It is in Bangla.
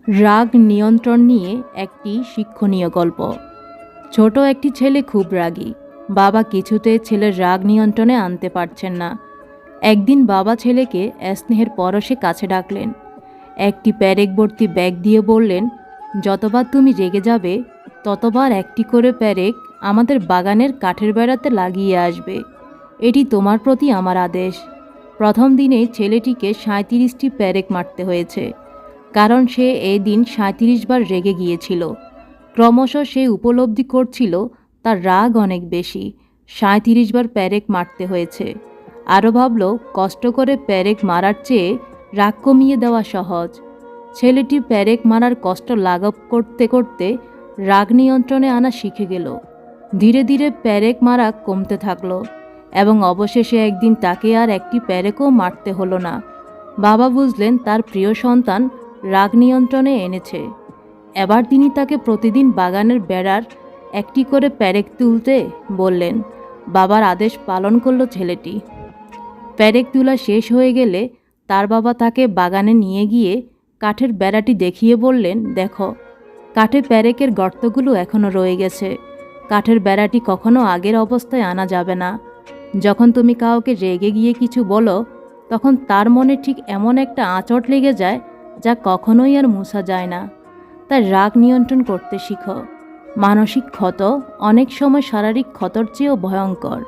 রাগ নিয়ন্ত্রণ নিয়ে একটি শিক্ষণীয় গল্প। ছোট একটি ছেলে খুব রাগী। বাবা কিছুতে ছেলের রাগ নিয়ন্ত্রণে আনতে পারছেন না। একদিন বাবা ছেলেকে স্নেহের পরশে কাছে ডাকলেন। একটি প্যারেক ভর্তি ব্যাগ দিয়ে বললেন, যতবার তুমি রেগে যাবে ততবার একটি করে প্যারেক আমাদের বাগানের কাঠের বেড়াতে লাগিয়ে আসবে। এটি তোমার প্রতি আমার আদেশ। প্রথম দিনেই ছেলেটিকে 37টি প্যারেক মারতে হয়েছে, কারণ সে এই দিন 37 বার রেগে গিয়েছিল। ক্রমশ সে উপলব্ধি করছিল তার রাগ অনেক বেশি। 37 বার প্যারেক মারতে হয়েছে। আরও ভাবল, কষ্ট করে প্যারেক মারার চেয়ে রাগ কমিয়ে দেওয়া সহজ। ছেলেটি প্যারেক মারার কষ্ট লাঘব করতে করতে রাগ নিয়ন্ত্রণে আনা শিখে গেল। ধীরে ধীরে প্যারেক মারা কমতে থাকলো এবং অবশেষে একদিন তাকে আর একটি প্যারেকও মারতে হলো না। বাবা বুঝলেন তার প্রিয় সন্তান রাগ নিয়ন্ত্রণে এনেছে। এবার তিনি তাকে প্রতিদিন বাগানের বেড়ার একটি করে প্যারেক তুলতে বললেন। বাবার আদেশ পালন করলো ছেলেটি। প্যারেক তোলা শেষ হয়ে গেলে তার বাবা তাকে বাগানে নিয়ে গিয়ে কাঠের বেড়াটি দেখিয়ে বললেন, দেখো, কাঠে প্যারেকের গর্তগুলো এখনও রয়ে গেছে। কাঠের বেড়াটি কখনো আগের অবস্থায় আনা যাবে না। যখন তুমি কাউকে রেগে গিয়ে কিছু বলো, তখন তার মনে ঠিক এমন একটা আঁচড় লেগে যায় যা কখনোই আর মুছা যায় না। তাই রাগ নিয়ন্ত্রণ করতে শিখো। মানসিক ক্ষত অনেক সময় শারীরিক ক্ষতর চেয়েও ভয়ঙ্কর।